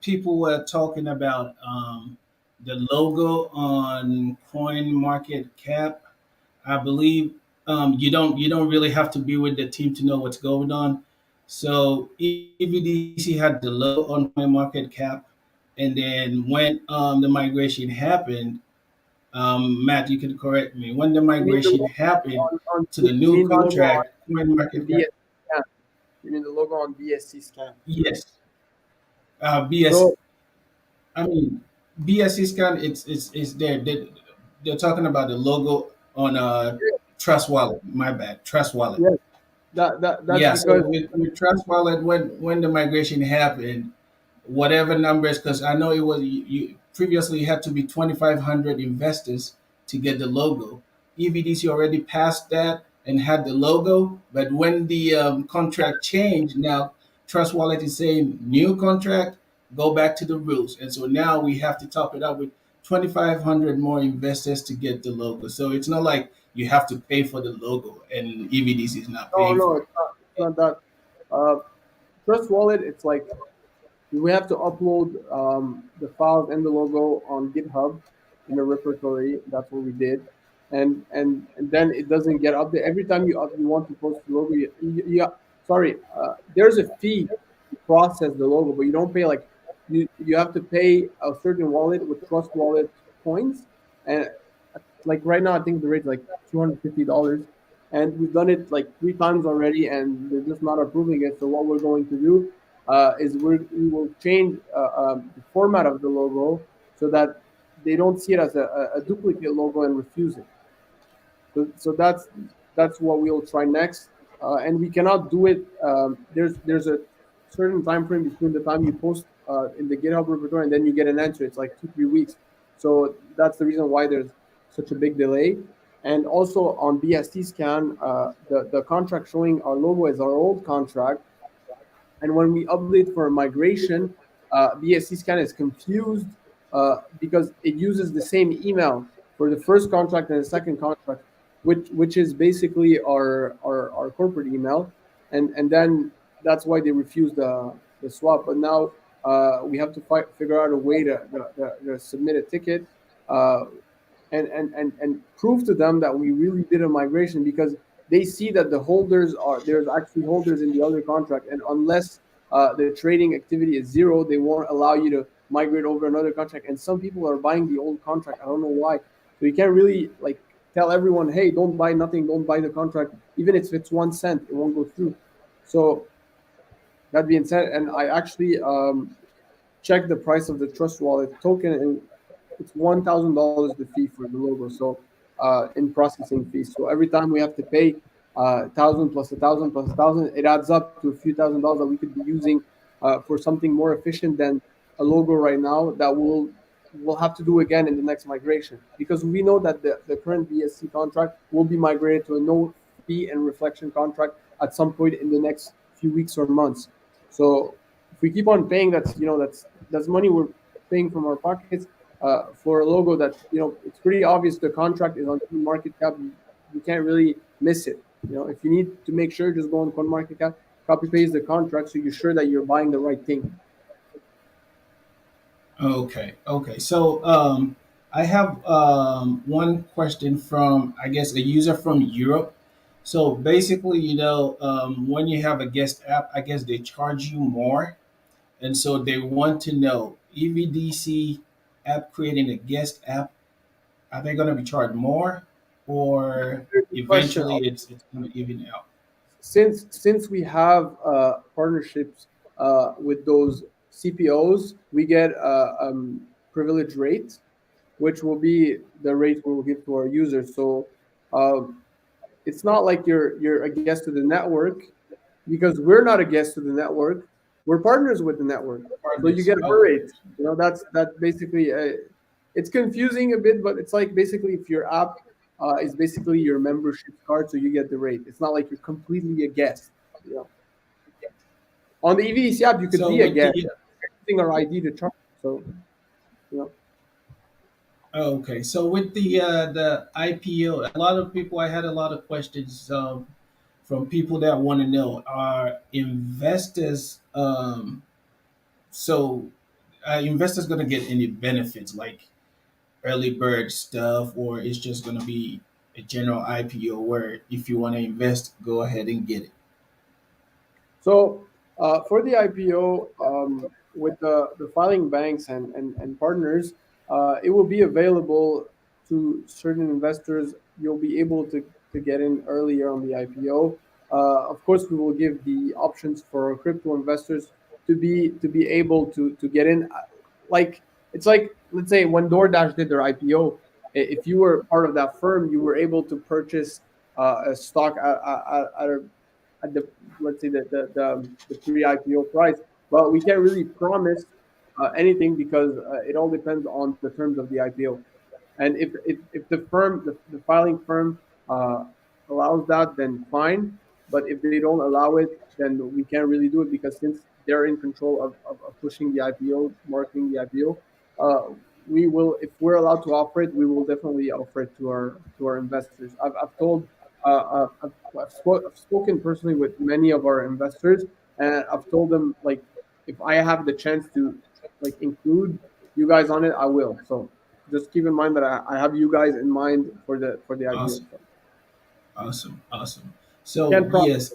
Speaker 1: people were talking about the logo on Coin Market Cap, I believe you don't really have to be with the team to know what's going on. So EVDC had the logo on Coin Market Cap, and then when the migration happened, Matt, you can correct me. When the
Speaker 2: You mean the
Speaker 1: migration
Speaker 2: logo
Speaker 1: happened
Speaker 2: on
Speaker 1: to the
Speaker 2: you
Speaker 1: new
Speaker 2: mean the logo
Speaker 1: contract, Coin
Speaker 2: on
Speaker 1: Market Cap,
Speaker 2: BSC scan? You mean the logo on BSC scan?
Speaker 1: yes, BS.
Speaker 2: So
Speaker 1: I mean BSC scan. It's there. They're talking about the logo on Trust Wallet. My bad, Trust Wallet.
Speaker 2: yes, that's
Speaker 1: Yeah, so
Speaker 2: because
Speaker 1: with Trust Wallet, when the migration happened, whatever numbers, because I know it was you previously had to be 2,500 investors to get the logo. EVDC already passed that and had the logo, but when the contract changed, now Trust Wallet is saying new contract, go back to the rules, and so now we have to top it up with 2,500 more investors to get the logo. So it's not like you have to pay for the logo, and EVDC is not
Speaker 2: no,
Speaker 1: paying
Speaker 2: no,
Speaker 1: for it.
Speaker 2: it's not that. Uh, Trust Wallet, it's like we have to upload the files and the logo on GitHub in a repertory. That's what we did, and then it doesn't get updated every time you want to post the logo. Sorry, there's a fee to process the logo, but you don't pay like you have to pay a certain wallet with Trust Wallet coins, and like right now I think the rate's like $250, and we've done it like 3 times already, and they're just not approving it. So what we're going to do is we will change the format of the logo so that they don't see it as a duplicate logo and refuse it. So that's what we'll try next, and we cannot do it. There's a certain time frame between the time you post in the GitHub repertoire and then you get an answer. It's like 2 3 weeks. So that's the reason why there's such a big delay. And also on BST scan, the contract showing our logo is our old contract, and when we update for a migration, BSC scan is confused because it uses the same email for the first contract and the second contract, which is basically our corporate email, and then that's why they refused the swap. But now we have to figure out a way to submit a ticket. Uh, and prove to them that we really did a migration, because they see that there's actually holders in the other contract, and unless the trading activity is zero, they won't allow you to migrate over another contract. And some people are buying the old contract. I don't know why. So you can't really like tell everyone, hey, don't buy nothing, don't buy the contract, even if it's 1 cent, it won't go through. So that being said, and I actually check the price of the Trust Wallet token, and it's $1,000 the fee for the logo. So in processing fees, so every time we have to pay 1,000 plus 1,000 plus 1,000, it adds up to a few $1,000s that we could be using for something more efficient than a logo right now that we'll have to do again in the next migration, because we know that the current BSC contract will be migrated to a no fee and reflection contract at some point in the next few weeks or months. So if we keep on paying, that's money we're paying from our pockets for a logo that it's pretty obvious the contract is on market cap. You can't really miss it. If you need to make sure, just go on CoinMarketCap, copy paste the contract so you're sure that you're buying the right thing.
Speaker 1: Okay, okay. So I have one question from, I guess, a user from Europe. So basically, when you have a guest app, I guess they charge you more. And so they want to know EVDC app creating a guest app, are they going to be charged more, or
Speaker 2: Here's the question:
Speaker 1: eventually it's going to even out?
Speaker 2: since we have partnerships with those CPOs, we get a privilege rate, which will be the rate we will give to our users. So it's not like you're a guest to the network, because we're not a guest to the network. We're partners with the network, so you
Speaker 1: Partners.
Speaker 2: get a
Speaker 1: Okay.
Speaker 2: rate. That's that basically. It's confusing a bit, but it's like basically if your app is basically your membership card, so you get the rate. It's not like you're completely a guest. You know, on the EVDC app, you could
Speaker 1: So
Speaker 2: be a
Speaker 1: with the
Speaker 2: guest using our ID to charge. So you know,
Speaker 1: Okay, so with the IPO, a lot of people, I had a lot of questions from people that want to know, are investors so investors going to get any benefits? Like, early bird stuff, or it's just going to be a general IPO where if you want to invest, go ahead and get it?
Speaker 2: So for the IPO, with the filing banks and partners, it will be available to certain investors. You'll be able to get in earlier on the IPO. Of course, we will give the options for crypto investors to be able to get in. Like it's like, let's say when DoorDash did their IPO, if you were part of that firm, you were able to purchase a stock at the, let's say, the pre-IPO price. But we can't really promise anything because it all depends on the terms of the IPO. And if the firm, the filing firm, uh, allows that, then fine. But if they don't allow it, then we can't really do it because since they're in control of pushing the IPO, marketing the IPO, we will, if we're allowed to offer it, we will definitely offer it to our investors. I've told, I've spoken personally with many of our investors, and I've told them like if I have the chance to like include you guys on it, I will. So just keep in mind that I have you guys in mind for the IPO.
Speaker 1: Awesome,
Speaker 2: So
Speaker 1: awesome, awesome. So
Speaker 2: can't promise.
Speaker 1: yes,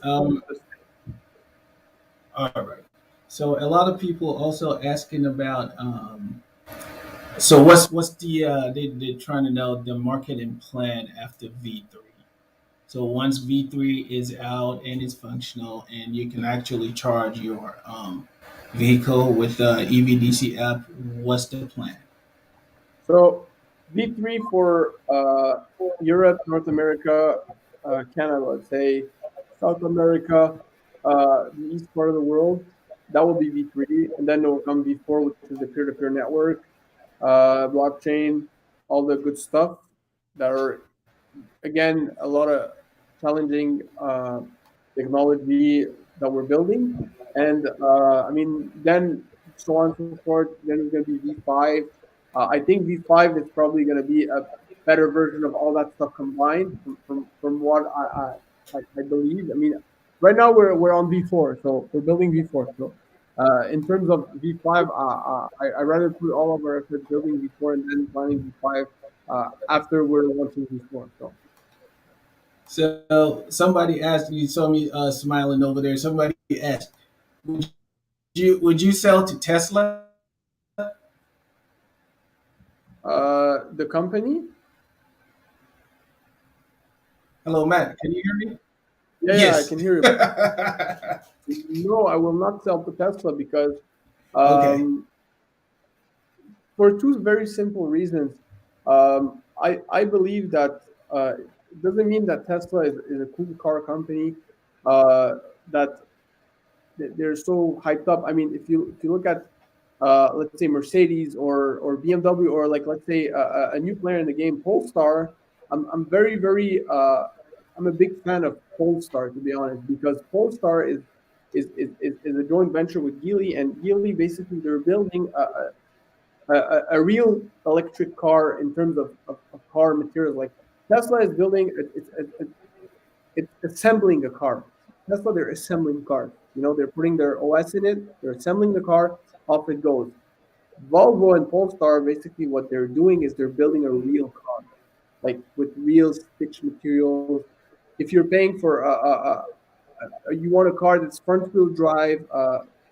Speaker 1: all right. So a lot of people also asking about so what's the they're trying to know the marketing plan after V3. So once V3 is out and it's functional and you can actually charge your vehicle with the EVDC app, what's the plan?
Speaker 2: So V3 for Europe, North America, Canada, let's say South America, the east part of the world, that will be V3, and then there will come V4, which is the peer-to-peer network, blockchain, all the good stuff that are, again, a lot of challenging technology that we're building. And I mean, then so on and so forth. Then it's going to be V5. I think V5 is probably going to be a better version of all that stuff combined from what I believe. I mean, right now we're on V4, so we're building V4. So in terms of V5, I rather put all of our efforts building V4 and then planning V5 after we're launching V4. So
Speaker 1: So somebody asked, you saw me smiling over there. Somebody asked, would you sell to Tesla?
Speaker 2: the company,
Speaker 1: Hello, Matt. Can you hear me?
Speaker 2: yeah, I
Speaker 1: Yes.
Speaker 2: can hear you. No, I will not sell to Tesla because
Speaker 1: Okay.
Speaker 2: um, for two very simple reasons. I believe that it doesn't mean that Tesla is a cool car company that they're so hyped up. I mean, if you look at let's say Mercedes or BMW or like let's say a new player in the game, Polestar, I'm very I'm a big fan of Polestar to be honest because Polestar is a joint venture with Geely and Geely basically they're building a real electric car in terms of car materials. Like Tesla is building it's assembling a car. Tesla, they're assembling cars. You know, they're putting their OS in it, they're assembling the car, off it goes. Volvo and Polestar, basically, what they're doing is they're building a real car, like with real stitch materials. If you're paying for you want a car that's front wheel drive,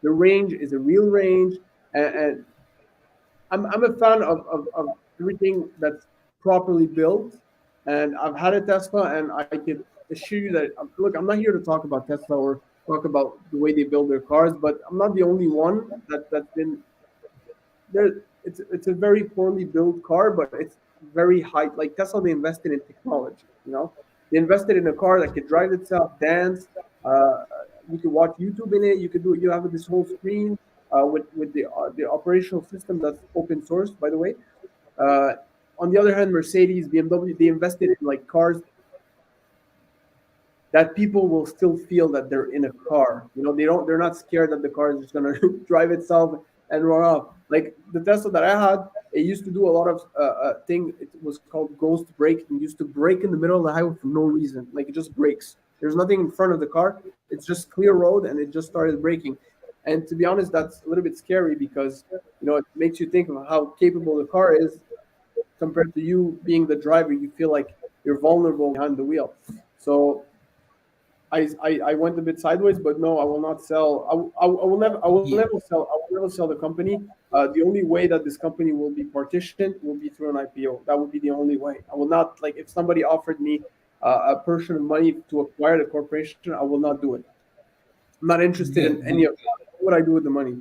Speaker 2: the range is a real range, and I'm a fan of everything that's properly built. And I've had a Tesla, and I could assure you that look, I'm not here to talk about Tesla or talk about the way they build their cars, but I'm not the only one that's been there. It's a very poorly built car, but it's very high. Like Tesla, they invested in technology. You know, they invested in a car that could drive itself, dance. Uh, you could watch YouTube in it. You could do. You have this whole screen with the operational system that's open source, by the way. Uh, on the other hand, Mercedes, BMW, they invested in like cars that people will still feel that they're in a car. You know, they're not scared that the car is just gonna drive itself and run off. Like the Tesla that I had, it used to do a lot of thing. It was called ghost braking. It used to brake in the middle of the highway for no reason. Like it just brakes. There's nothing in front of the car. It's just clear road, and it just started braking. And to be honest, that's a little bit scary because you know it makes you think of how capable the car is compared to you being the driver, you feel like you're vulnerable behind the wheel. So I went a bit sideways, but no, I will not sell.
Speaker 1: Yeah.
Speaker 2: I will never sell the company. The only way that this company will be partitioned will be through an IPO. That would be the only way. I will not, like, if somebody offered me a portion of money to acquire the corporation, I will not do it. I'm not interested in
Speaker 1: Good.
Speaker 2: any of that. What would I do with the money?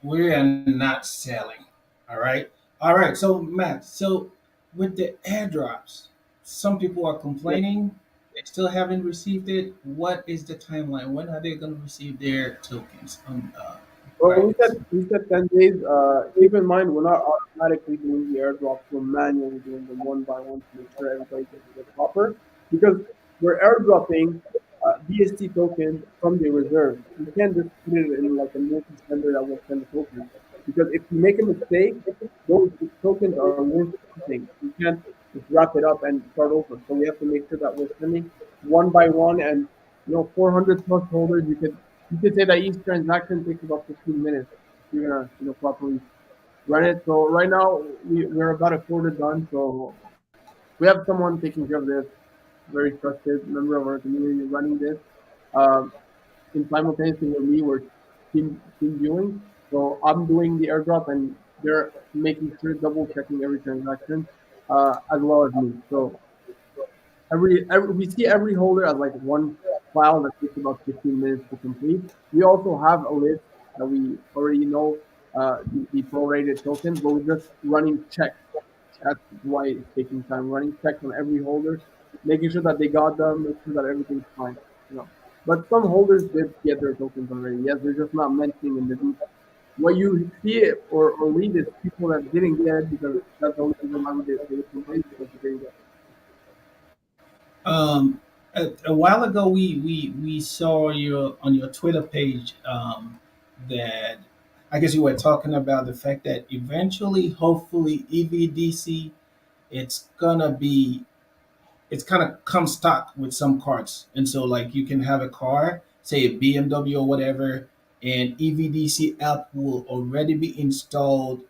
Speaker 1: We are not selling. All right. All right. So Matt, so with the airdrops, some people are
Speaker 2: Yeah.
Speaker 1: complaining they still haven't received it. What is the timeline? When are they going to receive their tokens on
Speaker 2: Well,
Speaker 1: Binance?
Speaker 2: we said 10 days. Keep in mind, we're not automatically doing the airdrops. We're manually doing them one by one to make sure everybody gets the proper. Because we're airdropping BST tokens from the reserve. We can't just put it in like a multi-sender that will send the tokens. Because if you make a mistake, those tokens are worth something. We can't just wrap it up and start over. So we have to make sure that we're sending one by one, and 400 plus holders. You could say that each transaction takes about 15 minutes if you're gonna properly run it. So right now we're about a quarter done. So we have someone taking care of this, very trusted member of our community running this. Um, in simultaneously with me, we're team viewing. So I'm doing the airdrop, and they're making sure double checking every transaction, as well as me. So every we see every holder as like one file that takes about 15 minutes to complete. We also have a list that we already know the prorated tokens, but we're just running checks. That's why it's taking time. Running checks on every holder, making sure that they got them, make sure that everything's fine. You know. But some holders did get their tokens already. Yes, they're just not mentioning in the details. What you see it or read is people that didn't get it, because that's the only reason why they would complain, because they didn't get it.
Speaker 1: Um, a while ago, we saw your on your Twitter page that I guess you were talking about the fact that eventually, hopefully, EVDC it's gonna be it's kind of come stock with some cars, and so like you can have a car, say a BMW or whatever, and EVDC app will already be installed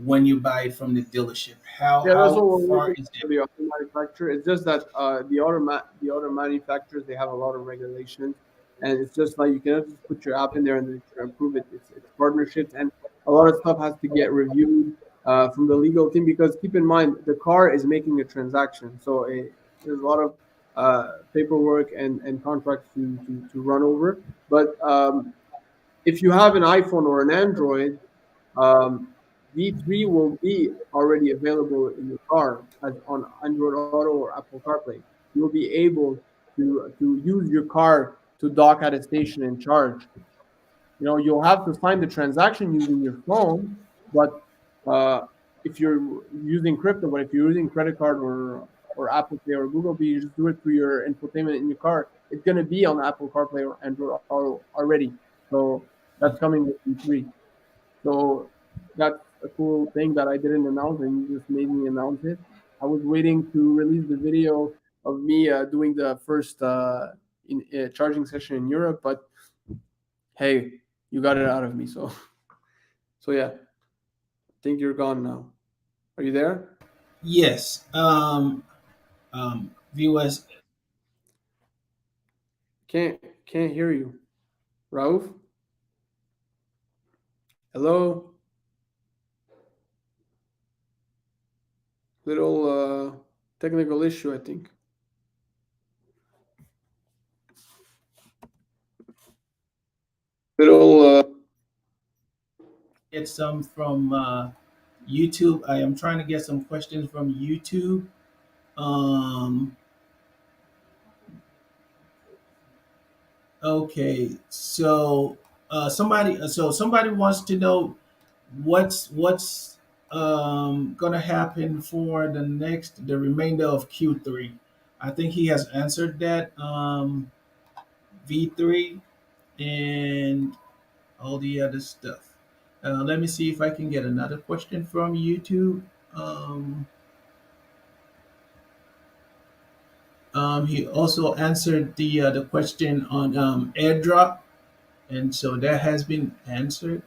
Speaker 1: when you buy it from the dealership. How
Speaker 2: Yeah, that's what
Speaker 1: how
Speaker 2: we're
Speaker 1: far
Speaker 2: working
Speaker 1: is that?
Speaker 2: for the auto manufacturer. It's just that the auto manufacturers, they have a lot of regulations, and it's just like you cannot just put your app in there and then approve it. It's partnerships, and a lot of stuff has to get reviewed from the legal team, because keep in mind the car is making a transaction, so there's a lot of paperwork and contracts to run over. But if you have an iPhone or an Android, um, V3 will be already available in your car as on Android Auto or Apple CarPlay. You will be able to use your car to dock at a station and charge. You'll have to sign the transaction using your phone, but uh, if you're using crypto, but if you're using credit card or Apple Pay or Google Pay, you just do it through your infotainment in your car. It's going to be on Apple CarPlay or Android Auto already. So that's coming with V3. So that's a cool thing that I didn't announce, and you just made me announce it. I was waiting to release the video of me doing the first charging session in Europe, but hey, you got it out of me. So yeah, I think you're gone now. Are you there?
Speaker 1: Yes. Viewers,
Speaker 2: Can't hear you, Rauf. Hello. Little technical issue, I think. Little.
Speaker 1: get some from YouTube. I am trying to get some questions from YouTube. Um, okay, so somebody wants to know what's gonna happen for the remainder of Q3. I think he has answered that V3 and all the other stuff. Let me see if I can get another question from YouTube. Um, he also answered the question on airdrop, and so that has been answered.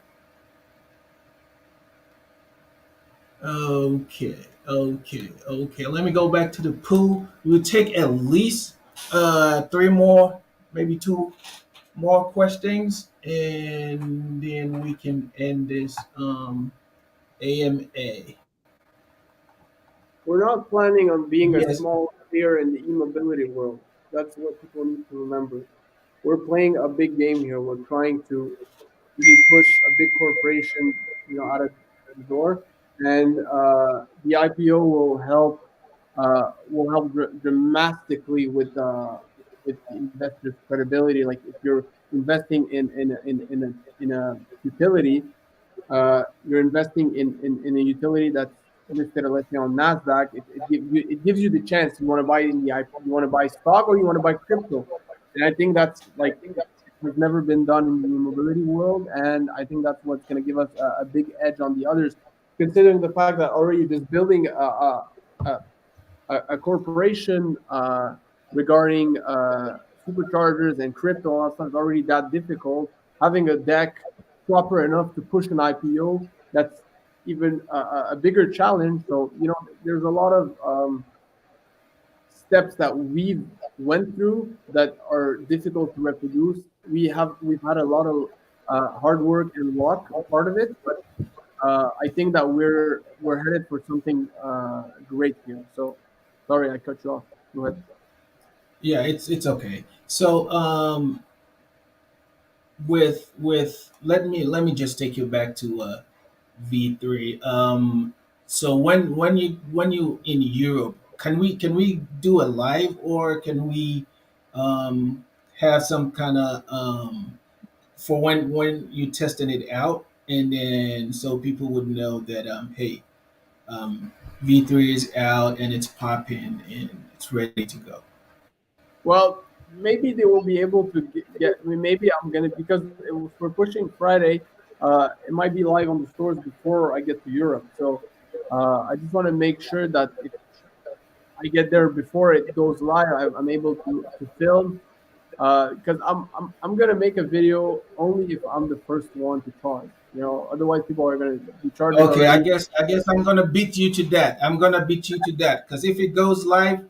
Speaker 1: Okay, okay. Let me go back to the pool. We'll take at least three more, maybe two more questions, and then we can end this AMA.
Speaker 2: We're not planning on being a
Speaker 1: Yes.
Speaker 2: small player in the e-mobility world. That's what people need to remember. We're playing a big game here. We're trying to really push a big corporation, out of the door, and the IPO will help dramatically with the investors' credibility. Like if you're investing in a utility, you're investing in a utility that's listed, let's say, on Nasdaq. It gives you the chance. You want to buy in the IP, you want to buy stock, or you want to buy crypto. And I think that's like has never been done in the mobility world, and I think that's what's going to give us a big edge on the others, considering the fact that already just building a, a corporation regarding superchargers and crypto and all that stuff is already that difficult. Having a deck proper enough to push an IPO, that's even a bigger challenge. So there's a lot of steps that we've went through that are difficult to reproduce. We've had a lot of hard work and luck part of it, but I think that we're headed for something great here. So sorry I cut you off. Go ahead.
Speaker 1: Yeah, it's okay. So with let me just take you back to V3. So when you in Europe, can we do a live, or can we um have some kind of for when you testing it out, and then so people would know that hey, V3 is out and it's popping and it's ready to go.
Speaker 2: Well, maybe they will be able to get. I mean, maybe I'm gonna, because if we're pushing Friday. It might be live on the stores before I get to Europe. So I just want to make sure that if I get there before it goes live, I'm able to film, because I'm gonna make a video only if I'm the first one to charge. Otherwise people are gonna be charging
Speaker 1: Okay, I
Speaker 2: already.
Speaker 1: guess I guess I'm gonna beat you to that. I'm gonna beat you to that because if it goes live,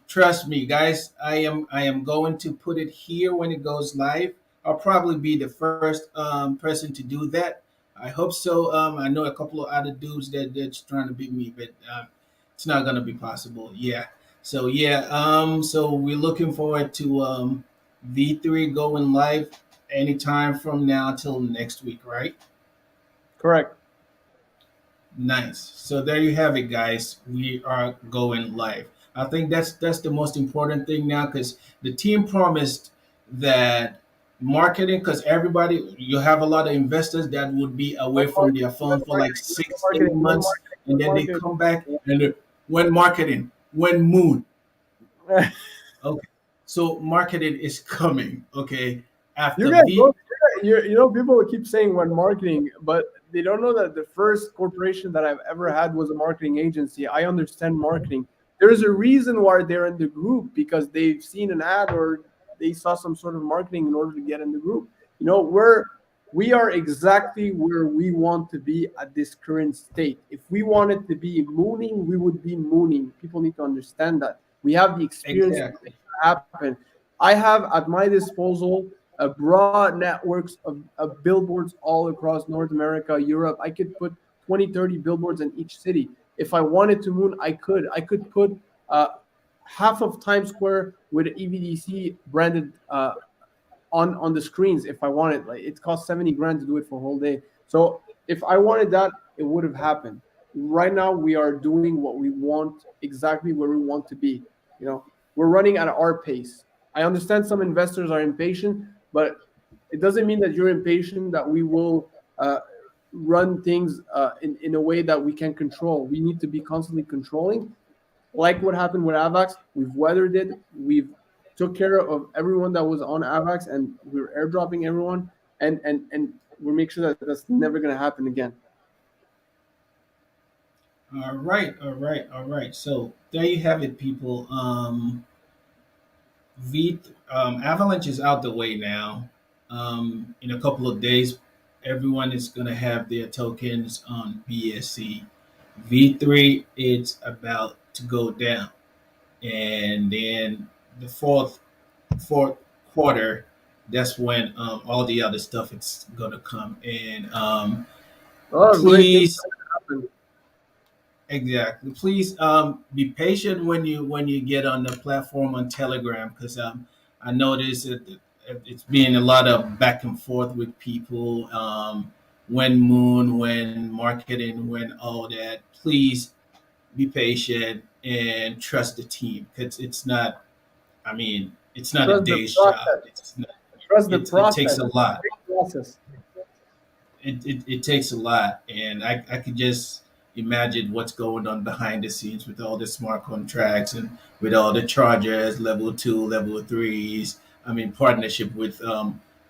Speaker 1: trust me, guys, I am going to put it here when it goes live. I'll probably be the first person to do that. I hope so. I know a couple of other dudes that's trying to beat me, but it's not gonna be possible. Yeah. So yeah. So we're looking forward to V3 going live anytime from now till next week, right?
Speaker 2: Correct.
Speaker 1: Nice. So there you have it, guys. We are going live. I think that's the most important thing now because the team promised that marketing, because everybody, you have a lot of investors that would be
Speaker 2: When
Speaker 1: away from their
Speaker 2: marketing,
Speaker 1: phone for like
Speaker 2: when
Speaker 1: six, eight
Speaker 2: marketing,
Speaker 1: months, and
Speaker 2: when
Speaker 1: then they
Speaker 2: marketing.
Speaker 1: come back and when marketing, when moon.
Speaker 2: Yeah.
Speaker 1: Okay. So marketing is coming. Okay.
Speaker 2: You
Speaker 1: After
Speaker 2: guys
Speaker 1: V.
Speaker 2: both, people keep saying when marketing, but they don't know that the first corporation that I've ever had was a marketing agency. I understand marketing. There's a reason why they're in the group, because they've seen an ad or they saw some sort of marketing in order to get in the group. We are exactly where we want to be at this current state. If we wanted to be mooning, we would be mooning. People need to understand that. We have the experience to
Speaker 1: Exactly.
Speaker 2: make it happen. I have at my disposal a broad networks of billboards all across North America, Europe. I could put 20, 30 billboards in each city. If I wanted to moon, I could. I could put uh, half of Times Square with EVDC branded on the screens if I wanted. Like it costs 70 grand to do it for a whole day. So if I wanted that, it would have happened. Right now, we are doing what we want, exactly where we want to be. We're running at our pace. I understand some investors are impatient, but it doesn't mean that you're impatient that we will run things in a way that we can control. We need to be constantly controlling, like what happened with Avax. We've weathered it. We've took care of everyone that was on Avax, and we're airdropping everyone, and we'll make sure that that's never going to happen again.
Speaker 1: All right, all right, all right. So there you have it, people. V Avalanche is out the way now. In a couple of days, everyone is going to have their tokens on BSC. V3, it's about to go down. And then the fourth quarter, that's when all the other stuff is going to come. And
Speaker 2: Oh, great things
Speaker 1: please,
Speaker 2: happen.
Speaker 1: exactly, please be patient when you get on the platform on Telegram, because I noticed that it's been a lot of back and forth with people. When moon, when marketing, when all that. Please be patient and trust the team, because it's not. I mean, it's not a
Speaker 2: Trust the
Speaker 1: day's job.
Speaker 2: process.
Speaker 1: It's not,
Speaker 2: Trust the
Speaker 1: it takes
Speaker 2: process.
Speaker 1: a
Speaker 2: It's a
Speaker 1: lot.
Speaker 2: great process.
Speaker 1: It takes a lot, and I could just imagine what's going on behind the scenes with all the smart contracts and with all the chargers, level two, level threes. I mean, partnership with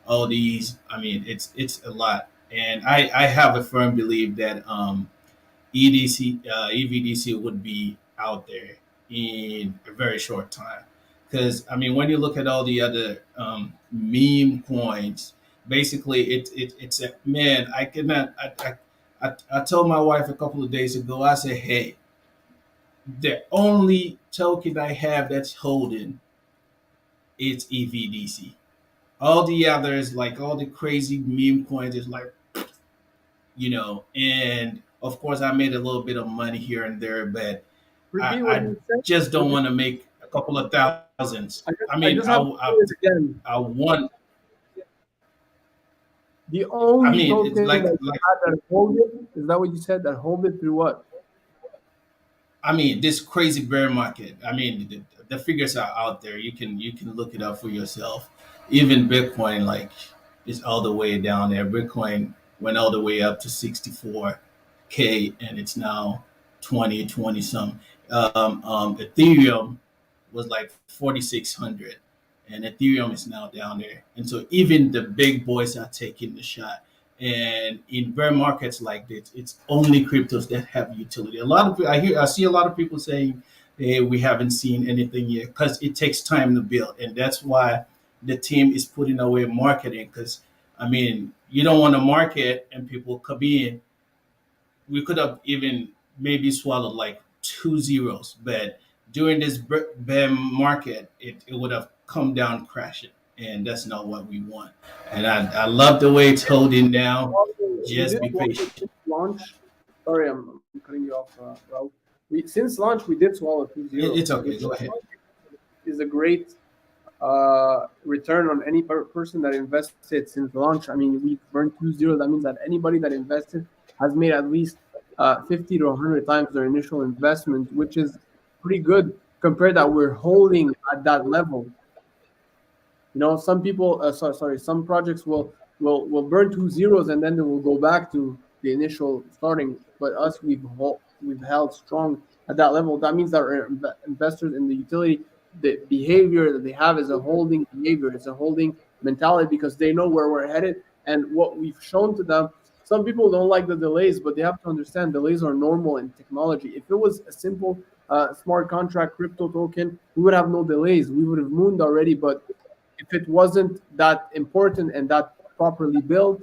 Speaker 1: all these. I mean, it's a lot, and I have a firm belief that EVDC would be out there in a very short time. Because I mean, when you look at all the other meme coins, basically it's a man. I cannot. I told my wife a couple of days ago. I said, "Hey, the only token I have that's holding is EVDC. All the others, like all the crazy meme coins, is like and of course I made a little bit of money here and there, but
Speaker 2: Repeat what
Speaker 1: I
Speaker 2: you said.
Speaker 1: just don't
Speaker 2: Repeat.
Speaker 1: want to make a couple of thousands. I
Speaker 2: I
Speaker 1: mean,
Speaker 2: just have to say this again.
Speaker 1: I want.
Speaker 2: The
Speaker 1: I
Speaker 2: only
Speaker 1: mean, it's
Speaker 2: token that you
Speaker 1: like
Speaker 2: had that hold it, is that what you said? That hold it through what?
Speaker 1: I mean, this crazy bear market. I mean, the figures are out there. You can look it up for yourself. Even Bitcoin, like, is all the way down there. Bitcoin went all the way up to 64K, and it's now 20 some. Ethereum was like 4,600, and Ethereum is now down there. And so even the big boys are taking the shot. And in bear markets like this, it's only cryptos that have utility. A lot of I see a lot of people saying, "Hey, we haven't seen anything yet," because it takes time to build, and that's why the team is putting away marketing. Because I mean, you don't want to market and people come in. We could have even maybe swallowed like two zeros, but during this bear market, it would have come down crashing, and that's not what we want. And I love the way it's holding now.
Speaker 2: We
Speaker 1: Just
Speaker 2: did
Speaker 1: be
Speaker 2: swallow
Speaker 1: patient.
Speaker 2: since launch. Sorry, I'm cutting you off, Raul. Since launch we did swallow two zeros,
Speaker 1: It's okay.
Speaker 2: which
Speaker 1: Go ahead.
Speaker 2: is a great return on any person that invested since launch. I mean, we've burned two zeros. That means that anybody that invested has made at least 50 to 100 times their initial investment, which is pretty good compared that we're holding at that level. Some people, sorry, some projects will burn two zeros and then they will go back to the initial starting. But us, we've held strong at that level. That means that our investors in the utility, the behavior that they have is a holding behavior. It's a holding mentality because they know where we're headed and what we've shown to them. Some people don't like the delays, but they have to understand delays are normal in technology. If it was a simple smart contract crypto token, we would have no delays. We would have mooned already, but if it wasn't that important and that properly built,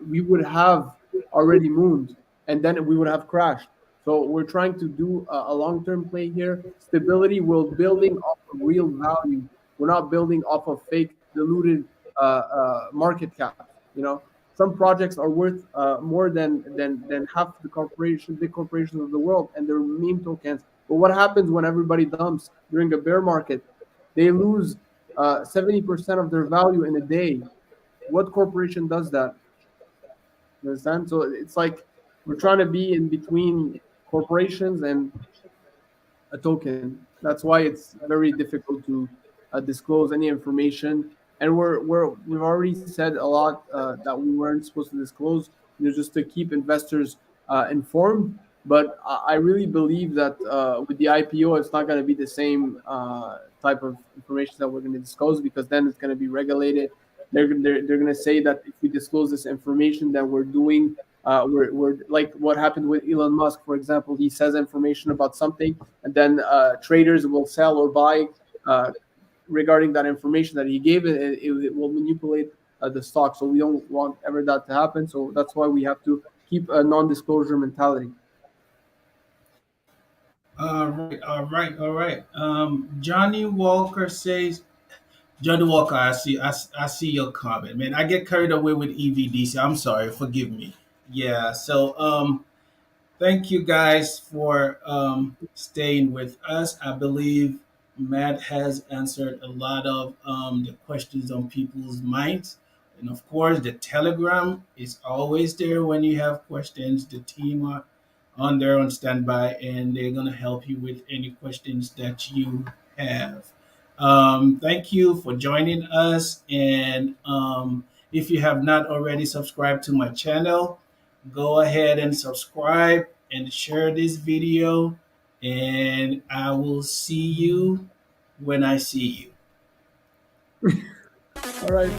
Speaker 2: we would have already mooned and then we would have crashed. So we're trying to do a long-term play here. Stability, we're building off of real value. We're not building off of fake, diluted market caps. Some projects are worth more than half the big corporations of the world, and they're meme tokens. But what happens when everybody dumps during a bear market? They lose 70% of their value in a day. What corporation does that? You understand? So it's like we're trying to be in between corporations and a token. That's why it's very difficult to disclose any information. And we've already said a lot that we weren't supposed to disclose, just to keep investors informed. But I really believe that with the IPO, it's not going to be the same type of information that we're going to disclose because then it's going to be regulated. They're going to say that if we disclose this information that we're doing we're like what happened with Elon Musk, for example. He says information about something, and then traders will sell or buy regarding that information that he gave. It will manipulate the stock. So we don't want ever that to happen. So that's why we have to keep a non-disclosure mentality.
Speaker 1: All right, all right, all right. Johnny Walker says, Johnny Walker, I see your comment, man. I get carried away with EVDC. I'm sorry, forgive me. Yeah. So, thank you guys for staying with us. I believe Matt has answered a lot of the questions on people's minds. And of course, the Telegram is always there when you have questions. The team are on there on standby and they're going to help you with any questions that you have. Thank you for joining us. And if you have not already subscribed to my channel, go ahead and subscribe and share this video. And I will see you when I see you.
Speaker 2: All right.